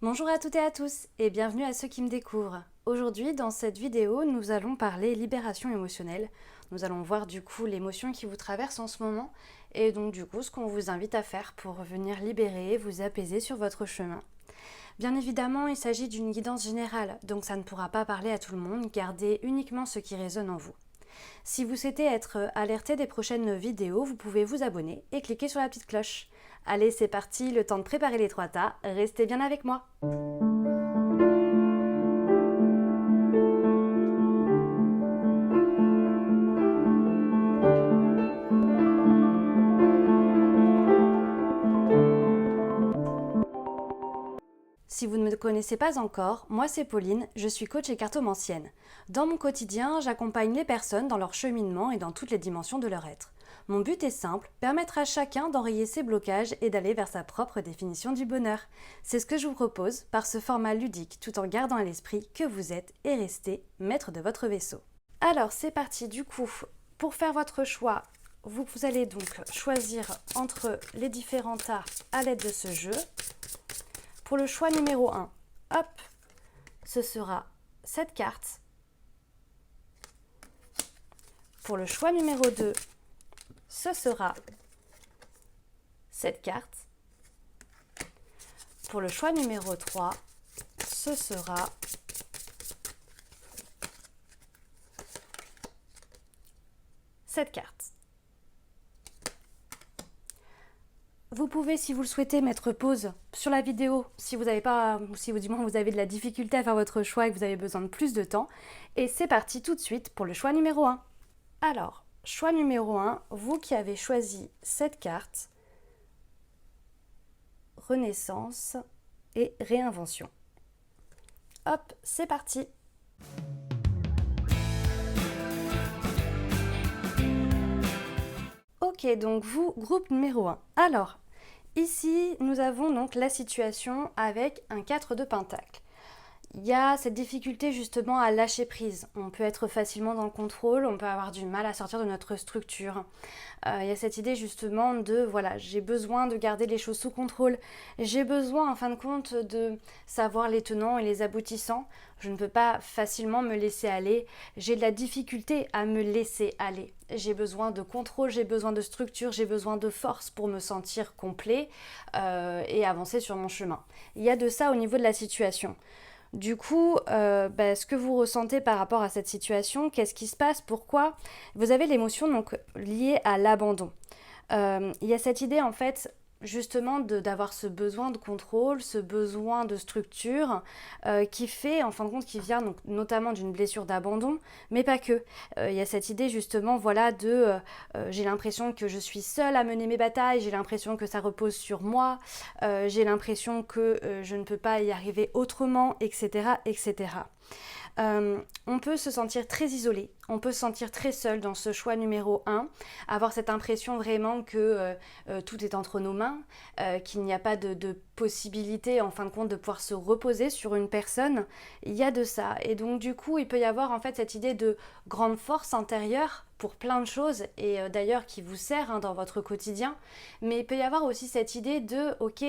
Bonjour à toutes et à tous et bienvenue à ceux qui me découvrent. Aujourd'hui, dans cette vidéo, nous allons parler libération émotionnelle. Nous allons voir du coup l'émotion qui vous traverse en ce moment et donc du coup ce qu'on vous invite à faire pour venir libérer, vous apaiser sur votre chemin. Bien évidemment, il s'agit d'une guidance générale, donc ça ne pourra pas parler à tout le monde, gardez uniquement ce qui résonne en vous. Si vous souhaitez être alerté des prochaines vidéos, vous pouvez vous abonner et cliquer sur la petite cloche. Allez, c'est parti, le temps de préparer les 3 tas, restez bien avec moi. Si vous ne me connaissez pas encore, moi c'est Pauline, je suis coach et cartomancienne. Dans mon quotidien, j'accompagne les personnes dans leur cheminement et dans toutes les dimensions de leur être. Mon but est simple, permettre à chacun d'enrayer ses blocages et d'aller vers sa propre définition du bonheur. C'est ce que je vous propose par ce format ludique tout en gardant à l'esprit que vous êtes et restez maître de votre vaisseau. Alors c'est parti du coup, pour faire votre choix, vous allez donc choisir entre les différents tas à l'aide de ce jeu. Pour le choix numéro 1, hop, ce sera cette carte. Pour le choix numéro 2, ce sera cette carte. Pour le choix numéro 3, ce sera cette carte. Vous pouvez, si vous le souhaitez, mettre pause sur la vidéo si vous avez pas, si du moins vous avez de la difficulté à faire votre choix et que vous avez besoin de plus de temps. Et c'est parti tout de suite pour le choix numéro 1. Alors, choix numéro 1, vous qui avez choisi cette carte, Renaissance et Réinvention. Hop, c'est parti! Ok, donc vous, groupe numéro 1. Alors, ici, nous avons donc la situation avec un 4 de pentacle. Il y a cette difficulté justement à lâcher prise. On peut être facilement dans le contrôle, on peut avoir du mal à sortir de notre structure. Il y a cette idée justement de, voilà, j'ai besoin de garder les choses sous contrôle. J'ai besoin en fin de compte de savoir les tenants et les aboutissants. Je ne peux pas facilement me laisser aller. J'ai de la difficulté à me laisser aller. J'ai besoin de contrôle, j'ai besoin de structure, j'ai besoin de force pour me sentir complet et avancer sur mon chemin. Il y a de ça au niveau de la situation. Du coup, ce que vous ressentez par rapport à cette situation, qu'est-ce qui se passe, pourquoi? Vous avez l'émotion donc liée à l'abandon. Il y a cette idée en fait justement d'avoir ce besoin de contrôle, ce besoin de structure qui fait en fin de compte qui vient donc, notamment d'une blessure d'abandon, mais pas que. Il y a cette idée justement voilà de j'ai l'impression que je suis seule à mener mes batailles, j'ai l'impression que ça repose sur moi, j'ai l'impression que je ne peux pas y arriver autrement, etc. etc. On peut se sentir très isolé, on peut se sentir très seul dans ce choix numéro 1, avoir cette impression vraiment que tout est entre nos mains, qu'il n'y a pas de possibilité en fin de compte de pouvoir se reposer sur une personne. Il y a de ça et donc du coup il peut y avoir en fait cette idée de grande force intérieure pour plein de choses et d'ailleurs qui vous sert dans votre quotidien, mais il peut y avoir aussi cette idée de ok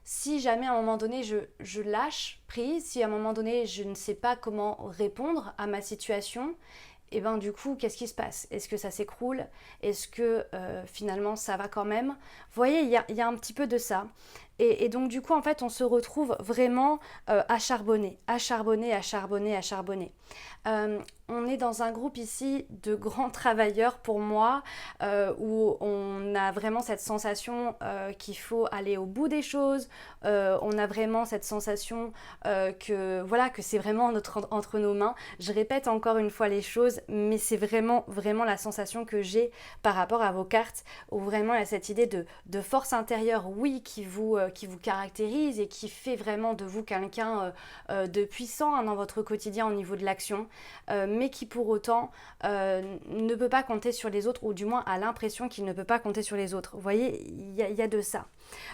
si jamais à un moment donné je lâche prise, si à un moment donné je ne sais pas comment répondre à ma situation, et ben du coup qu'est-ce qui se passe? Est-ce que ça s'écroule? Est-ce que finalement ça va quand même? Vous voyez, il y a un petit peu de ça. Et donc du coup en fait on se retrouve vraiment à charbonner, à charbonner, à charbonner, à charbonner. On est dans un groupe ici de grands travailleurs pour moi où on a vraiment cette sensation qu'il faut aller au bout des choses, on a vraiment cette sensation que voilà que c'est vraiment entre nos mains. Je répète encore une fois les choses, mais c'est vraiment la sensation que j'ai par rapport à vos cartes, où vraiment il y a cette idée de force intérieure, oui, qui vous caractérise et qui fait vraiment de vous quelqu'un de puissant dans votre quotidien au niveau de l'action, mais qui pour autant ne peut pas compter sur les autres, ou du moins a l'impression qu'il ne peut pas compter sur les autres. Vous voyez, il y a de ça.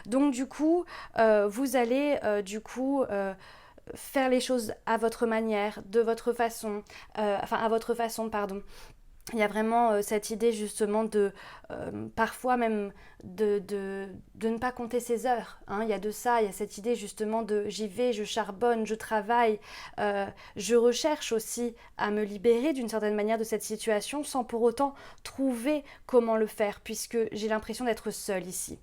Donc du coup, vous allez faire les choses à votre manière, de votre façon, à votre façon, pardon. Il y a vraiment cette idée justement de, parfois même, de ne pas compter ses heures. Hein. Il y a de ça, il y a cette idée justement de j'y vais, je charbonne, je travaille, je recherche aussi à me libérer d'une certaine manière de cette situation sans pour autant trouver comment le faire, puisque j'ai l'impression d'être seule ici.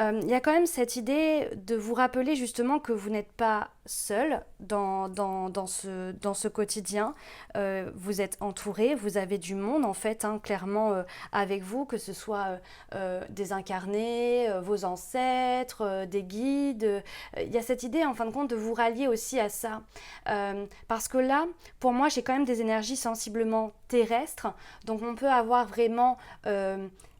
Il y a quand même cette idée de vous rappeler justement que vous n'êtes pas seul dans ce quotidien. Vous êtes entouré, vous avez du monde en fait, hein, clairement avec vous, que ce soit des incarnés, vos ancêtres, des guides. Il y a cette idée en fin de compte de vous rallier aussi à ça. Parce que là, pour moi, j'ai quand même des énergies sensiblement terrestres. Donc on peut avoir vraiment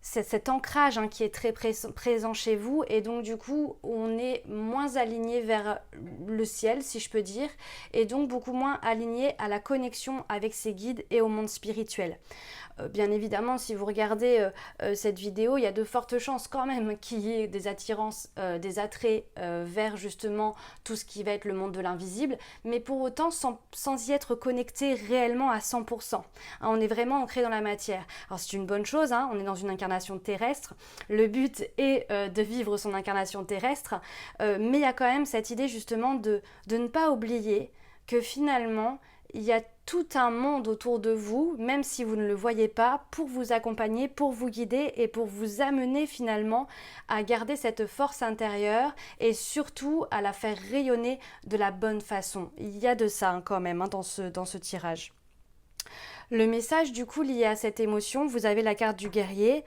c'est cet ancrage hein, qui est très présent chez vous et donc du coup on est moins aligné vers le ciel si je peux dire et donc beaucoup moins aligné à la connexion avec ses guides et au monde spirituel. Bien évidemment si vous regardez cette vidéo il y a de fortes chances quand même qu'il y ait des attirances, des attraits vers justement tout ce qui va être le monde de l'invisible mais pour autant sans y être connecté réellement à 100%. Hein, on est vraiment ancré dans la matière. Alors c'est une bonne chose, hein, on est dans une incarnation terrestre, le but est de vivre son incarnation terrestre, mais il y a quand même cette idée justement de ne pas oublier que finalement il y a tout un monde autour de vous, même si vous ne le voyez pas, pour vous accompagner, pour vous guider et pour vous amener finalement à garder cette force intérieure et surtout à la faire rayonner de la bonne façon. Il y a de ça hein, quand même hein, dans ce tirage. Le message du coup lié à cette émotion, vous avez la carte du guerrier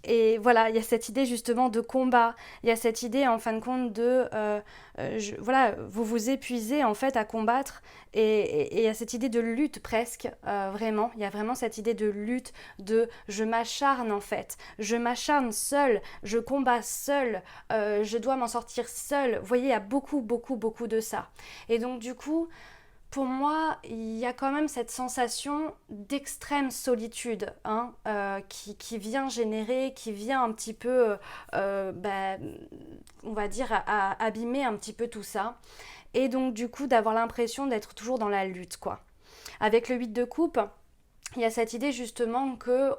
et voilà, il y a cette idée justement de combat, il y a cette idée en fin de compte de voilà, vous vous épuisez en fait à combattre et il y a cette idée de lutte presque, vraiment, il y a vraiment cette idée de lutte, de je m'acharne en fait, je m'acharne seule, je combats seule, je dois m'en sortir seule, vous voyez, il y a beaucoup de ça. Et donc du coup, pour moi, il y a quand même cette sensation d'extrême solitude hein, qui vient générer, qui vient un petit peu, on va dire, à abîmer un petit peu tout ça. Et donc, du coup, d'avoir l'impression d'être toujours dans la lutte, quoi. Avec le 8 de coupe, il y a cette idée justement que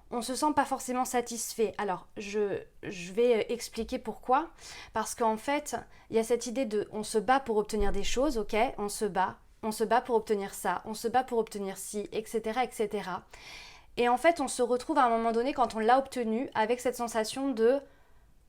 on se sent pas forcément satisfait. Alors, je vais expliquer pourquoi. Parce qu'en fait, il y a cette idée de on se bat pour obtenir des choses, ok? On se bat pour obtenir ça, on se bat pour obtenir ci, etc., etc. Et en fait, on se retrouve à un moment donné, quand on l'a obtenu, avec cette sensation de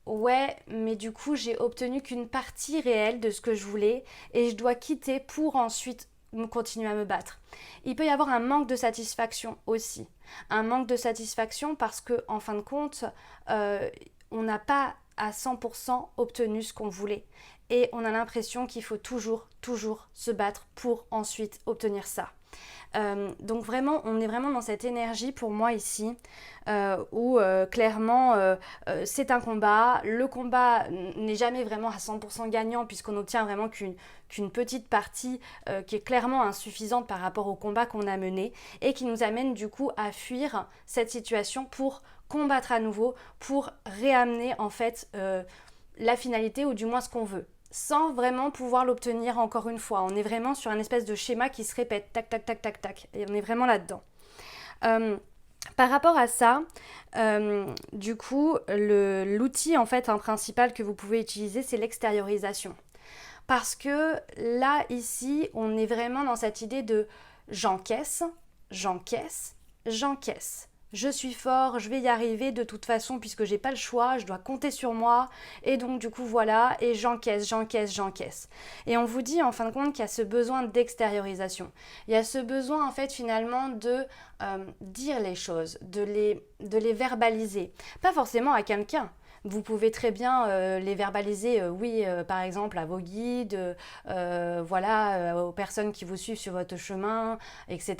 ouais, mais du coup, j'ai obtenu qu'une partie réelle de ce que je voulais et je dois quitter pour ensuite continuer à me battre. Il peut y avoir un manque de satisfaction aussi. Un manque de satisfaction parce que, en fin de compte, on n'a pas à 100% obtenu ce qu'on voulait. Et on a l'impression qu'il faut toujours se battre pour ensuite obtenir ça. Donc vraiment, on est vraiment dans cette énergie pour moi ici où clairement c'est un combat. Le combat n'est jamais vraiment à 100% gagnant puisqu'on obtient vraiment qu'une petite partie qui est clairement insuffisante par rapport au combat qu'on a mené et qui nous amène du coup à fuir cette situation pour combattre à nouveau, pour réamener en fait la finalité ou du moins ce qu'on veut, sans vraiment pouvoir l'obtenir encore une fois. On est vraiment sur un espèce de schéma qui se répète, tac, tac, tac, tac, tac, et on est vraiment là-dedans. Par rapport à ça, du coup, l'outil en fait principal que vous pouvez utiliser, c'est l'extériorisation. Parce que là, ici, on est vraiment dans cette idée de j'encaisse, j'encaisse, j'encaisse. Je suis fort, je vais y arriver de toute façon puisque j'ai pas le choix, je dois compter sur moi et donc du coup voilà, et j'encaisse, j'encaisse, j'encaisse. Et on vous dit en fin de compte qu'il y a ce besoin d'extériorisation. Il y a ce besoin en fait finalement de dire les choses, de les verbaliser. Pas forcément à quelqu'un. Vous pouvez très bien les verbaliser, par exemple à vos guides, aux personnes qui vous suivent sur votre chemin, etc.,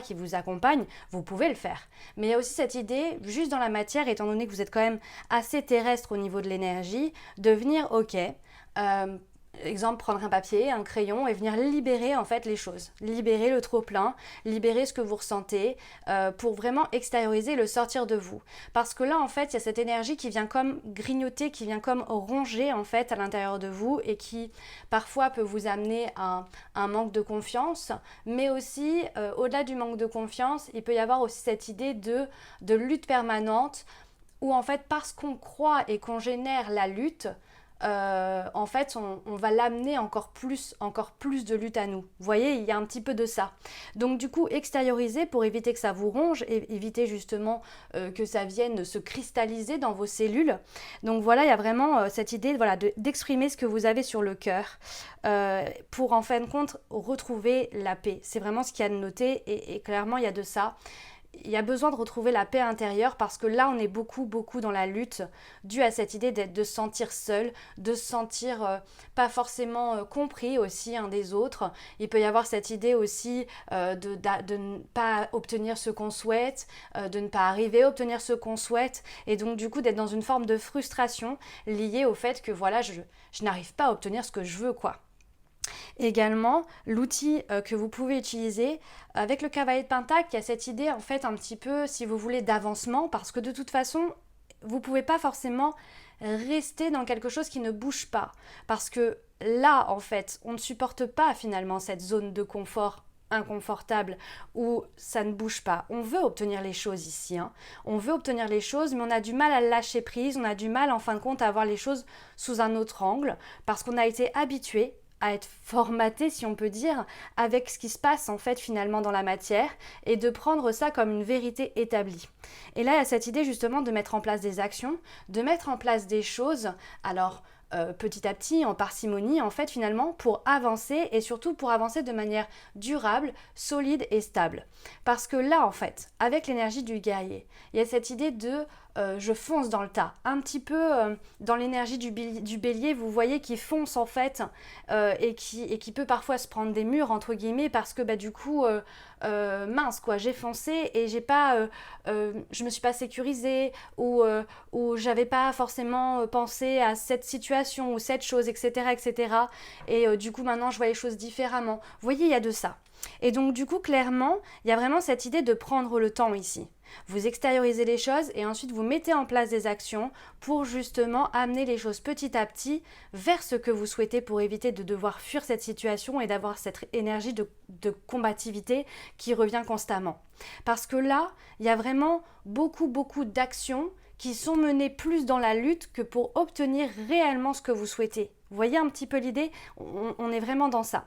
qui vous accompagnent, vous pouvez le faire. Mais il y a aussi cette idée, juste dans la matière, étant donné que vous êtes quand même assez terrestre au niveau de l'énergie, de venir, Exemple, prendre un papier, un crayon et venir libérer en fait les choses, libérer le trop-plein, libérer ce que vous ressentez pour vraiment extérioriser le sortir de vous. Parce que là en fait il y a cette énergie qui vient comme grignoter, qui vient comme ronger en fait à l'intérieur de vous et qui parfois peut vous amener à un manque de confiance, mais aussi au-delà du manque de confiance, il peut y avoir aussi cette idée de lutte permanente où en fait parce qu'on croit et qu'on génère la lutte, en fait, on va l'amener encore plus de lutte à nous. Vous voyez, il y a un petit peu de ça. Donc du coup, extérioriser pour éviter que ça vous ronge et éviter justement que ça vienne se cristalliser dans vos cellules. Donc voilà, il y a vraiment cette idée voilà, d'exprimer ce que vous avez sur le cœur pour en fin de compte retrouver la paix. C'est vraiment ce qu'il y a de noté et clairement, il y a de ça. Il y a besoin de retrouver la paix intérieure parce que là on est beaucoup dans la lutte due à cette idée de se sentir seul, de se sentir pas forcément compris aussi un des autres. Il peut y avoir cette idée aussi de ne pas obtenir ce qu'on souhaite, de ne pas arriver à obtenir ce qu'on souhaite et donc du coup d'être dans une forme de frustration liée au fait que voilà je n'arrive pas à obtenir ce que je veux quoi. Également, l'outil que vous pouvez utiliser avec le cavalier de Pentacle, il y a cette idée en fait un petit peu, si vous voulez, d'avancement, parce que de toute façon, vous ne pouvez pas forcément rester dans quelque chose qui ne bouge pas. Parce que là, en fait, on ne supporte pas finalement cette zone de confort inconfortable où ça ne bouge pas. On veut obtenir les choses ici, hein. On veut obtenir les choses, mais on a du mal à lâcher prise, on a du mal en fin de compte à voir les choses sous un autre angle, parce qu'on a été habitué à être formaté, si on peut dire, avec ce qui se passe en fait finalement dans la matière et de prendre ça comme une vérité établie. Et là, il y a cette idée justement de mettre en place des actions, de mettre en place des choses, alors petit à petit, en parcimonie, en fait finalement, pour avancer et surtout pour avancer de manière durable, solide et stable. Parce que là, en fait, avec l'énergie du guerrier, il y a cette idée de je fonce dans le tas. Un petit peu dans l'énergie du bélier, vous voyez, qui fonce en fait et qui peut parfois se prendre des murs, entre guillemets, parce que bah, du coup, mince quoi, j'ai foncé et j'ai pas, je me suis pas sécurisée ou j'avais pas forcément pensé à cette situation ou cette chose, etc. etc. Et du coup, maintenant, je vois les choses différemment. Vous voyez, il y a de ça. Et donc, du coup, clairement, il y a vraiment cette idée de prendre le temps ici. Vous extériorisez les choses et ensuite vous mettez en place des actions pour justement amener les choses petit à petit vers ce que vous souhaitez pour éviter de devoir fuir cette situation et d'avoir cette énergie de combativité qui revient constamment. Parce que là, il y a vraiment beaucoup d'actions qui sont menées plus dans la lutte que pour obtenir réellement ce que vous souhaitez. Vous voyez un petit peu l'idée ? On est vraiment dans ça.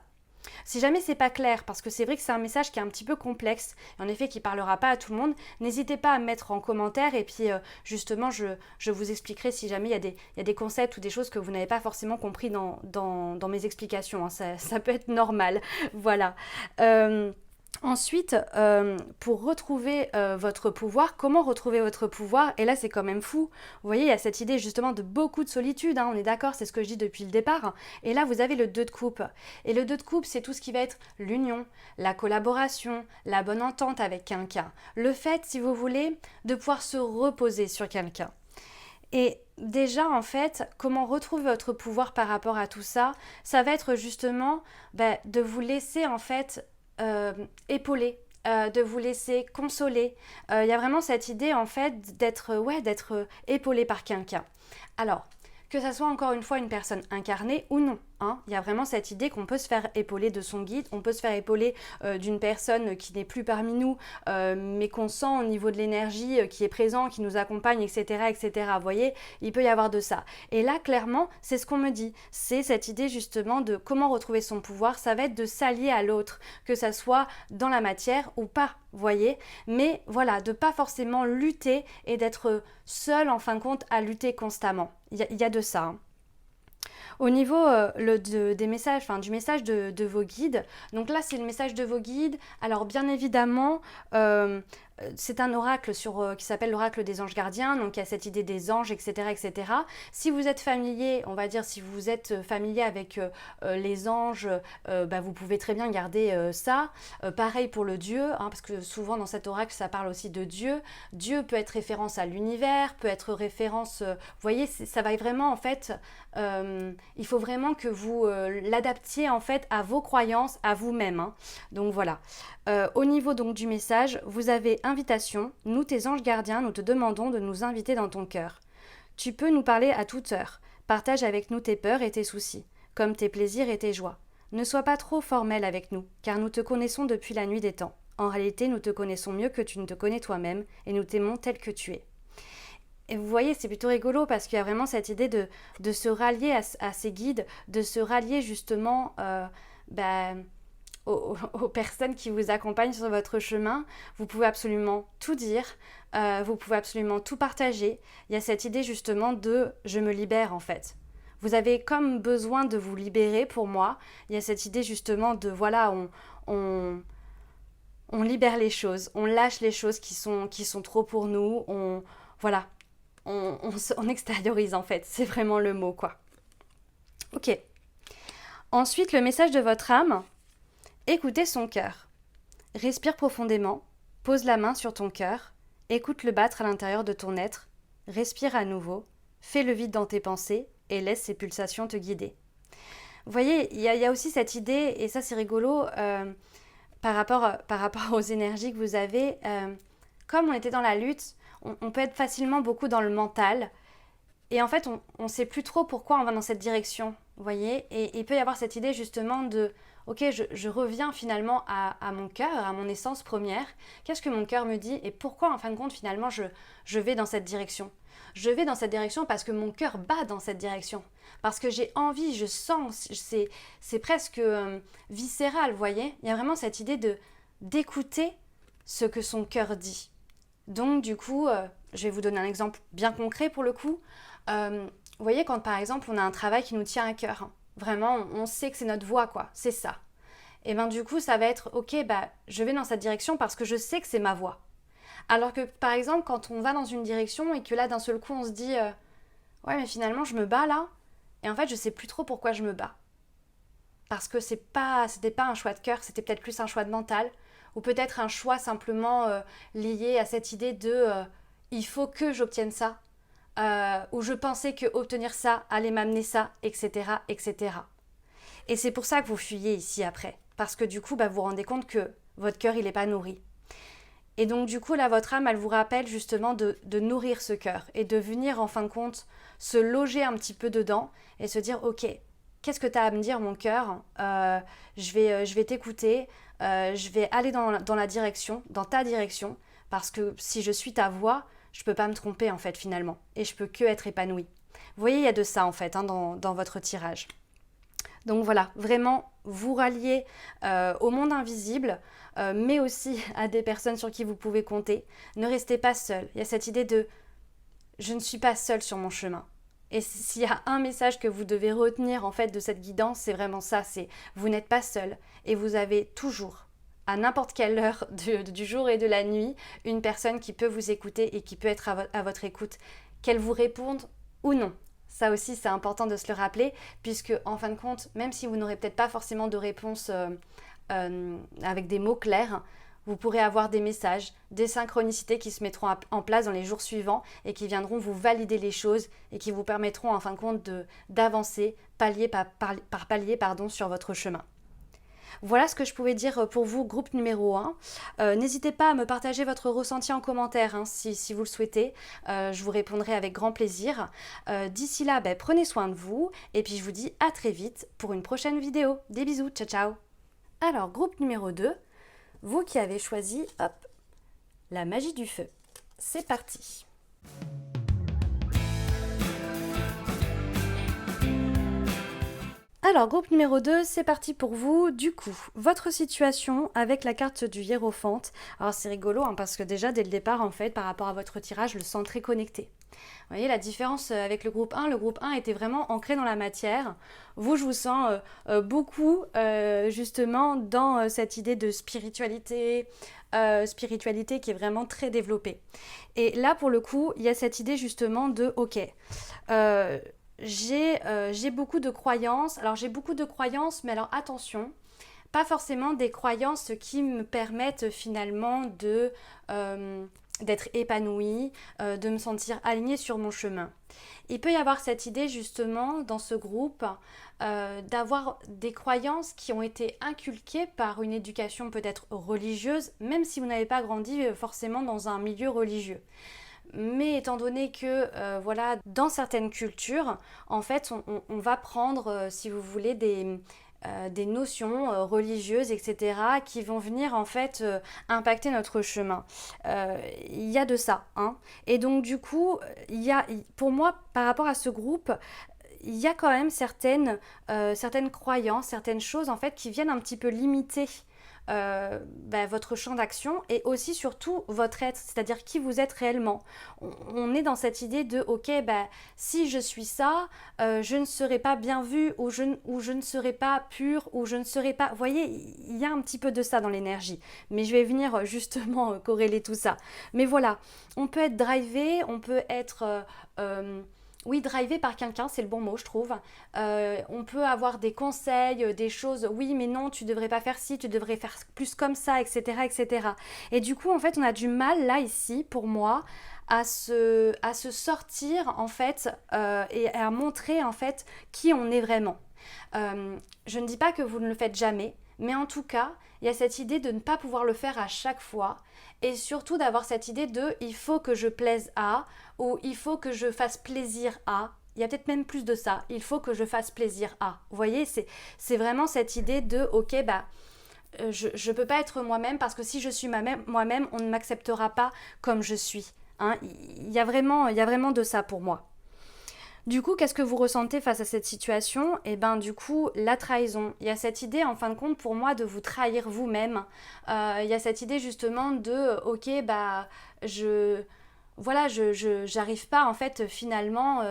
Si jamais c'est pas clair, parce que c'est vrai que c'est un message qui est un petit peu complexe, et en effet qui parlera pas à tout le monde, n'hésitez pas à me mettre en commentaire et puis justement je vous expliquerai si jamais il y a des concepts ou des choses que vous n'avez pas forcément compris dans mes explications, hein. Ça peut être normal, voilà. Ensuite, pour retrouver votre pouvoir, comment retrouver votre pouvoir? Et là, c'est quand même fou. Vous voyez, il y a cette idée justement de beaucoup de solitude, hein, on est d'accord, c'est ce que je dis depuis le départ. Et là, vous avez le 2 de coupe. Et le 2 de coupe, c'est tout ce qui va être l'union, la collaboration, la bonne entente avec quelqu'un. Le fait, si vous voulez, de pouvoir se reposer sur quelqu'un. Et déjà, en fait, comment retrouver votre pouvoir par rapport à tout ça? Ça va être justement de vous laisser, en fait, épauler, de vous laisser consoler. Il y a vraiment cette idée en fait d'être épaulé par quelqu'un. Alors, que ça soit encore une fois une personne incarnée ou non, hein, il y a vraiment cette idée qu'on peut se faire épauler de son guide, on peut se faire épauler d'une personne qui n'est plus parmi nous, mais qu'on sent au niveau de l'énergie qui est présent, qui nous accompagne, etc., etc. Vous voyez, il peut y avoir de ça. Et là, clairement, c'est ce qu'on me dit. C'est cette idée justement de comment retrouver son pouvoir. Ça va être de s'allier à l'autre, que ça soit dans la matière ou pas, vous voyez. Mais voilà, de pas forcément lutter et d'être seul en fin de compte à lutter constamment. Il y a de ça, hein. Au niveau des messages, du message de vos guides, donc là c'est le message de vos guides. Alors bien évidemment, c'est un oracle qui s'appelle l'oracle des anges gardiens, donc il y a cette idée des anges, etc., etc. Si vous êtes familier, on va dire, si vous êtes familier avec les anges, vous pouvez très bien garder ça. Pareil pour le Dieu, parce que souvent dans cet oracle, ça parle aussi de Dieu. Dieu peut être référence à l'univers, peut être référence... vous voyez, ça va vraiment, en fait... il faut vraiment que vous l'adaptiez, en fait, à vos croyances, à vous-même. Donc voilà. Au niveau donc du message, vous avez invitation. Nous, tes anges gardiens, nous te demandons de nous inviter dans ton cœur. Tu peux nous parler à toute heure. Partage avec nous tes peurs et tes soucis, comme tes plaisirs et tes joies. Ne sois pas trop formel avec nous, car nous te connaissons depuis la nuit des temps. En réalité, nous te connaissons mieux que tu ne te connais toi-même, et nous t'aimons tel que tu es. Et vous voyez, c'est plutôt rigolo parce qu'il y a vraiment cette idée de se rallier à ces guides, de se rallier justement aux personnes qui vous accompagnent sur votre chemin. Vous pouvez absolument tout dire, vous pouvez absolument tout partager. Il y a cette idée justement de « je me libère » en fait. Vous avez comme besoin de vous libérer pour moi. Il y a cette idée justement de voilà, on libère les choses, on lâche les choses qui sont trop pour nous, on extériorise en fait, c'est vraiment le mot quoi. Ok. Ensuite, le message de votre âme, écoutez son cœur. Respire profondément, pose la main sur ton cœur, écoute le battre à l'intérieur de ton être, respire à nouveau, fais le vide dans tes pensées et laisse ces pulsations te guider. Vous voyez, il y a aussi cette idée, et ça c'est rigolo, par rapport aux énergies que vous avez, comme on était dans la lutte, on peut être facilement beaucoup dans le mental, et en fait on ne sait plus trop pourquoi on va dans cette direction, vous voyez, et il peut y avoir cette idée justement de ok, je reviens finalement à mon cœur, à mon essence première. Qu'est-ce que mon cœur me dit et pourquoi en fin de compte finalement je vais dans cette direction? Je vais dans cette direction parce que mon cœur bat dans cette direction. Parce que j'ai envie, je sens, c'est presque viscéral, vous voyez. Il y a vraiment cette idée d'écouter ce que son cœur dit. Donc du coup, je vais vous donner un exemple bien concret pour le coup. Vous voyez, quand par exemple on a un travail qui nous tient à cœur, vraiment, on sait que c'est notre voie, quoi. C'est ça. Et bien du coup, ça va être, ok, je vais dans cette direction parce que je sais que c'est ma voie. Alors que, par exemple, quand on va dans une direction et que là, d'un seul coup, on se dit, ouais, mais finalement, je me bats là. Et en fait, je sais plus trop pourquoi je me bats. Parce que c'était pas un choix de cœur, c'était peut-être plus un choix de mental. Ou peut-être un choix simplement lié à cette idée de, il faut que j'obtienne ça. Où je pensais que obtenir ça allait m'amener ça, etc., etc. Et c'est pour ça que vous fuyez ici après, parce que du coup, vous vous rendez compte que votre cœur, il n'est pas nourri. Et donc du coup, là, votre âme, elle vous rappelle justement de nourrir ce cœur et de venir, en fin de compte, se loger un petit peu dedans et se dire, ok, qu'est-ce que tu as à me dire, mon cœur? Je vais t'écouter, je vais aller dans la direction, dans ta direction, parce que si je suis ta voix, je peux pas me tromper en fait finalement, et je peux que être épanouie. Vous voyez, il y a de ça en fait dans votre tirage. Donc voilà, vraiment vous rallier au monde invisible, mais aussi à des personnes sur qui vous pouvez compter. Ne restez pas seul. Il y a cette idée de je ne suis pas seule sur mon chemin. Et s'il y a un message que vous devez retenir en fait de cette guidance, c'est vraiment ça, c'est vous n'êtes pas seul et vous avez toujours, à n'importe quelle heure du jour et de la nuit, une personne qui peut vous écouter et qui peut être à votre écoute, qu'elle vous réponde ou non. Ça aussi, c'est important de se le rappeler, puisque en fin de compte, même si vous n'aurez peut-être pas forcément de réponse avec des mots clairs, vous pourrez avoir des messages, des synchronicités qui se mettront en place dans les jours suivants et qui viendront vous valider les choses et qui vous permettront en fin de compte d'avancer palier par palier sur votre chemin. Voilà ce que je pouvais dire pour vous, groupe numéro 1. N'hésitez pas à me partager votre ressenti en commentaire si vous le souhaitez. Je vous répondrai avec grand plaisir. D'ici là, prenez soin de vous et puis je vous dis à très vite pour une prochaine vidéo. Des bisous, ciao ciao. Alors, groupe numéro 2, vous qui avez choisi, la magie du feu. C'est parti. Alors, groupe numéro 2, c'est parti pour vous. Du coup, votre situation avec la carte du hiérophante. Alors, c'est rigolo parce que déjà, dès le départ, en fait, par rapport à votre tirage, je le sens très connecté. Vous voyez la différence avec le groupe 1 était vraiment ancré dans la matière. Vous, je vous sens beaucoup justement dans cette idée de spiritualité, spiritualité qui est vraiment très développée. Et là, pour le coup, il y a cette idée justement de, ok, euh, j'ai beaucoup de croyances. Alors j'ai beaucoup de croyances, mais alors attention, pas forcément des croyances qui me permettent finalement d'être épanouie, de me sentir alignée sur mon chemin. Il peut y avoir cette idée justement dans ce groupe d'avoir des croyances qui ont été inculquées par une éducation peut-être religieuse, même si vous n'avez pas grandi forcément dans un milieu religieux. Mais étant donné que voilà, dans certaines cultures, en fait, on va prendre, si vous voulez, des notions religieuses, etc., qui vont venir en fait impacter notre chemin. Il y a de ça, hein. Et donc du coup, pour moi, par rapport à ce groupe, il y a quand même certaines croyances, certaines choses en fait qui viennent un petit peu limiter votre champ d'action et aussi surtout votre être, c'est-à-dire qui vous êtes réellement. On est dans cette idée de ok, si je suis ça, je ne serai pas bien vue ou je ne serai pas pure ou je ne serai pas... Vous voyez, il y a un petit peu de ça dans l'énergie, mais je vais venir justement corréler tout ça. Mais voilà, on peut être drivé, on peut être... oui, drivé par quelqu'un, c'est le bon mot, je trouve. On peut avoir des conseils, des choses, oui, mais non, tu devrais pas faire ci, tu devrais faire plus comme ça, etc., etc. Et du coup, en fait, on a du mal, là, ici, pour moi, à se sortir, en fait, et à montrer, en fait, qui on est vraiment. Je ne dis pas que vous ne le faites jamais, mais en tout cas, il y a cette idée de ne pas pouvoir le faire à chaque fois et surtout d'avoir cette idée de il faut que je plaise à ou il faut que je fasse plaisir à. Il y a peut-être même plus de ça, il faut que je fasse plaisir à. Vous voyez, c'est vraiment cette idée de ok, je ne peux pas être moi-même parce que si je suis moi-même, on ne m'acceptera pas comme je suis. Hein. Il y a vraiment de ça pour moi. Du coup, qu'est-ce que vous ressentez face à cette situation? Eh bien, du coup, la trahison. Il y a cette idée, en fin de compte, pour moi, de vous trahir vous-même. Il y a cette idée, justement, de, ok, je... Voilà, j'arrive pas, en fait, finalement,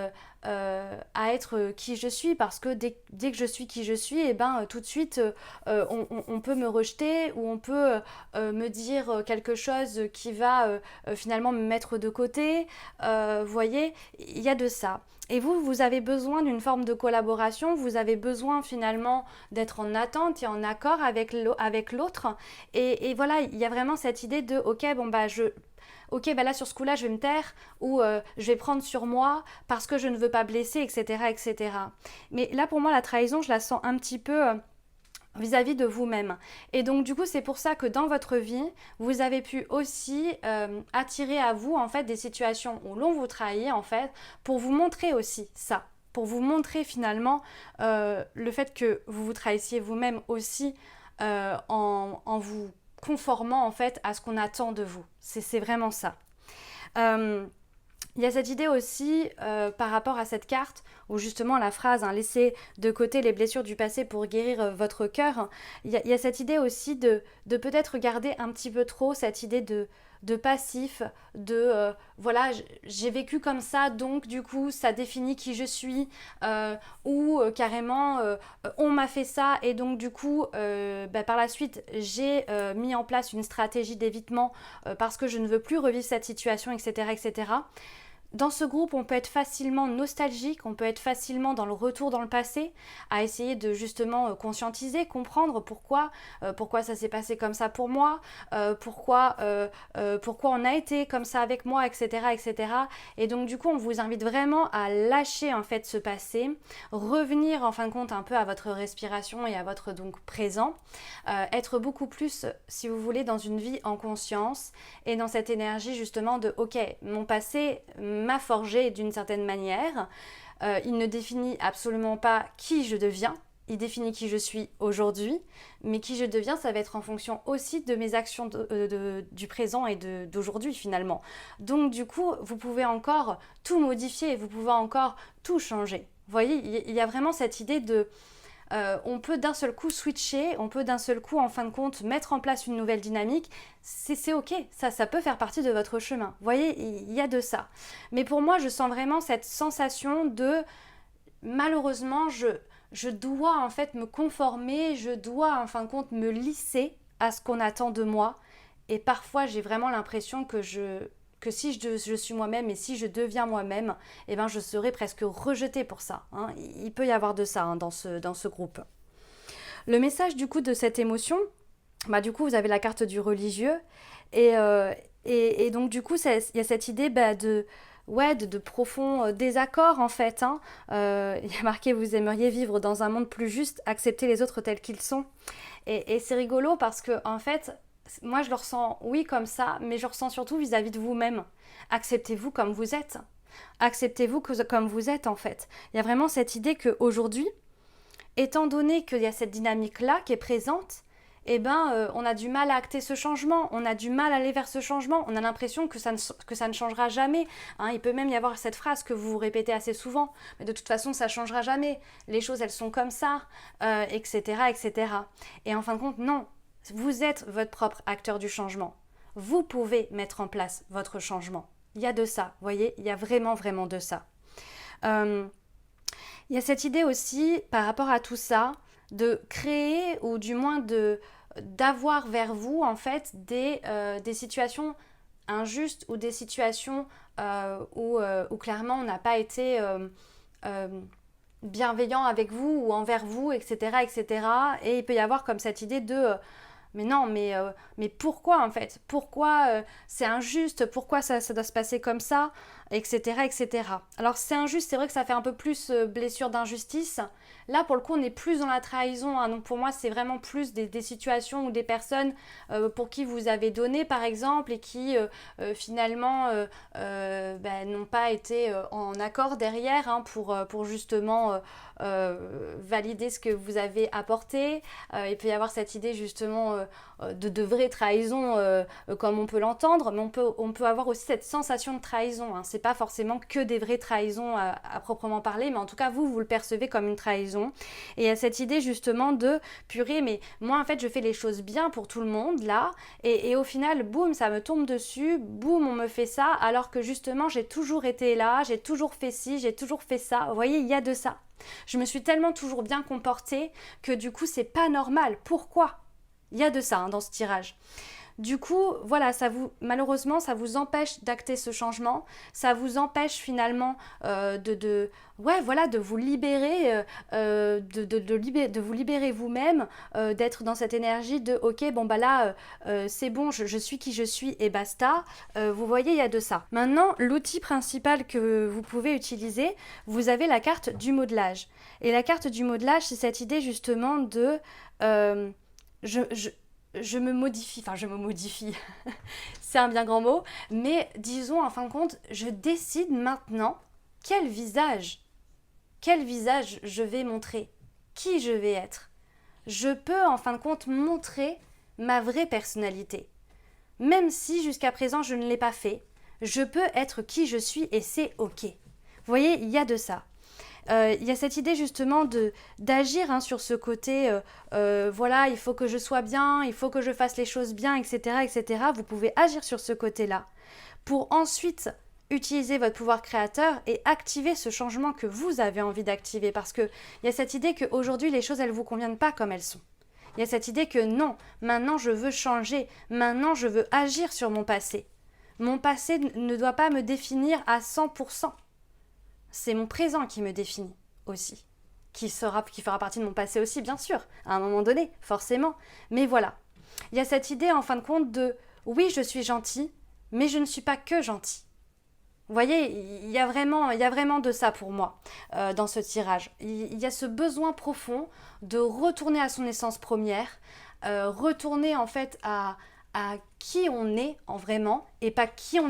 à être qui je suis, parce que dès que je suis qui je suis, eh ben, tout de suite, on peut me rejeter, ou on peut me dire quelque chose qui va finalement me mettre de côté. Vous voyez, il y a de ça. Et vous avez besoin d'une forme de collaboration, vous avez besoin finalement d'être en attente et en accord avec l'autre. Et voilà, il y a vraiment cette idée de, ok, ok, là sur ce coup-là, je vais me taire ou je vais prendre sur moi parce que je ne veux pas blesser, etc., etc. Mais là, pour moi, la trahison, je la sens un petit peu... vis-à-vis de vous-même. Et donc du coup, c'est pour ça que dans votre vie, vous avez pu aussi attirer à vous en fait des situations où l'on vous trahit en fait pour vous montrer aussi ça, pour vous montrer finalement le fait que vous vous trahissiez vous-même aussi en vous conformant en fait à ce qu'on attend de vous. C'est vraiment ça. Il y a cette idée aussi par rapport à cette carte où justement la phrase laissez de côté les blessures du passé pour guérir votre cœur. Il y a cette idée aussi de peut-être garder un petit peu trop cette idée de passif, de voilà, j'ai vécu comme ça, donc du coup ça définit qui je suis, ou carrément on m'a fait ça et donc du coup par la suite j'ai mis en place une stratégie d'évitement parce que je ne veux plus revivre cette situation, etc., etc. Dans ce groupe, on peut être facilement nostalgique, on peut être facilement dans le retour dans le passé, à essayer de justement conscientiser, comprendre pourquoi ça s'est passé comme ça pour moi, pourquoi on a été comme ça avec moi, etc., etc. Et donc du coup, on vous invite vraiment à lâcher en fait ce passé, revenir en fin de compte un peu à votre respiration et à votre donc présent, être beaucoup plus, si vous voulez, dans une vie en conscience et dans cette énergie justement de ok, mon passé m'a forgé d'une certaine manière. Il ne définit absolument pas qui je deviens, il définit qui je suis aujourd'hui, mais qui je deviens, ça va être en fonction aussi de mes actions du présent et d'aujourd'hui finalement. Donc du coup, vous pouvez encore tout modifier, vous pouvez encore tout changer. Vous voyez, il y a vraiment cette idée de on peut d'un seul coup switcher, on peut d'un seul coup en fin de compte mettre en place une nouvelle dynamique. C'est ok, ça peut faire partie de votre chemin. Vous voyez, il y a de ça. Mais pour moi, je sens vraiment cette sensation de malheureusement, je dois en fait me conformer, je dois en fin de compte me lisser à ce qu'on attend de moi. Et parfois, j'ai vraiment l'impression que si je suis moi-même et si je deviens moi-même, eh ben, je serai presque rejetée pour ça. Hein. Il peut y avoir de ça, hein, dans ce groupe. Le message du coup de cette émotion, bah, du coup, vous avez la carte du religieux. Et donc, du coup, il y a cette idée de profonds désaccords, en fait. Hein. Il y a marqué, vous aimeriez vivre dans un monde plus juste, accepter les autres tels qu'ils sont. Et c'est rigolo parce que, en fait, moi, je le ressens, oui, comme ça, mais je ressens surtout vis-à-vis de vous-même. Acceptez-vous comme vous êtes. Acceptez-vous comme vous êtes, en fait. Il y a vraiment cette idée qu'aujourd'hui, étant donné qu'il y a cette dynamique-là qui est présente, eh ben, on a du mal à acter ce changement, on a du mal à aller vers ce changement, on a l'impression que ça ne changera jamais. Hein, il peut même y avoir cette phrase que vous répétez assez souvent, mais de toute façon, ça ne changera jamais. Les choses, elles sont comme ça, etc., etc. Et en fin de compte, non. Vous êtes votre propre acteur du changement. Vous pouvez mettre en place votre changement. Il y a de ça, vous voyez, il y a vraiment, vraiment de ça. Il y a cette idée aussi, par rapport à tout ça, de créer, ou du moins d'avoir vers vous, en fait, des situations injustes ou des situations où clairement on n'a pas été bienveillant avec vous ou envers vous, etc., etc. Et il peut y avoir comme cette idée de mais non, mais pourquoi en fait? Pourquoi c'est injuste? Pourquoi ça doit se passer comme ça? Etc., etc. Alors c'est injuste, c'est vrai que ça fait un peu plus blessure d'injustice. Là, pour le coup, on est plus dans la trahison. Hein. Donc pour moi, c'est vraiment plus des situations ou des personnes pour qui vous avez donné, par exemple, et qui finalement n'ont pas été en accord derrière, hein, pour justement valider ce que vous avez apporté. Il peut y avoir cette idée justement de vraie trahison comme on peut l'entendre, mais on peut avoir aussi cette sensation de trahison. Hein. C'est pas forcément que des vraies trahisons à proprement parler, mais en tout cas vous le percevez comme une trahison. Et il y a cette idée justement de purée, mais moi en fait je fais les choses bien pour tout le monde là, et au final boum, ça me tombe dessus, boum, on me fait ça, alors que justement j'ai toujours été là, j'ai toujours fait ci, j'ai toujours fait ça. Vous voyez, il y a de ça. Je me suis tellement toujours bien comportée que du coup c'est pas normal. Pourquoi? Il y a de ça, hein, dans ce tirage. Du coup, voilà, malheureusement, ça vous empêche d'acter ce changement, ça vous empêche finalement de vous libérer, de vous libérer vous-même, d'être dans cette énergie de ok, bon bah là, c'est bon, je suis qui je suis et basta. Vous voyez, il y a de ça. Maintenant, l'outil principal que vous pouvez utiliser, vous avez la carte du modelage. Et la carte du modelage, c'est cette idée justement de je me modifie, c'est un bien grand mot, mais disons en fin de compte, je décide maintenant quel visage je vais montrer, qui je vais être. Je peux en fin de compte montrer ma vraie personnalité. Même si jusqu'à présent je ne l'ai pas fait, je peux être qui je suis et c'est ok. Vous voyez, il y a de ça. Il y a cette idée justement d'agir, hein, sur ce côté, voilà, il faut que je sois bien, il faut que je fasse les choses bien, etc., etc. Vous pouvez agir sur ce côté-là pour ensuite utiliser votre pouvoir créateur et activer ce changement que vous avez envie d'activer, parce qu'il y a cette idée qu'aujourd'hui les choses elles ne vous conviennent pas comme elles sont. Il y a cette idée que non, maintenant je veux changer, maintenant je veux agir sur mon passé. Mon passé ne doit pas me définir à 100%. C'est mon présent qui me définit aussi, qui fera partie de mon passé aussi, bien sûr, à un moment donné, forcément. Mais voilà, il y a cette idée en fin de compte de oui, je suis gentil, mais je ne suis pas que gentil. Vous voyez, il y a vraiment de ça pour moi dans ce tirage. Il y a ce besoin profond de retourner à son essence première, retourner en fait à qui on est en vraiment et pas qui on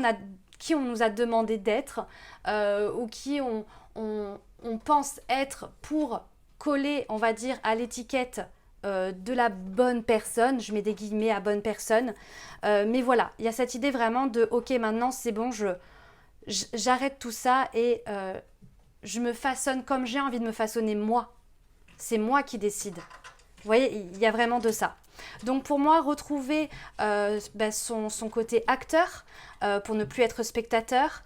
nous a demandé d'être ou qui on pense être pour coller, on va dire, à l'étiquette de la bonne personne. Je mets des guillemets à bonne personne. Mais voilà, il y a cette idée vraiment de ok, maintenant c'est bon, j'arrête tout ça et je me façonne comme j'ai envie de me façonner moi. C'est moi qui décide. Vous voyez, il y a vraiment de ça. Donc pour moi, retrouver son côté acteur pour ne plus être spectateur,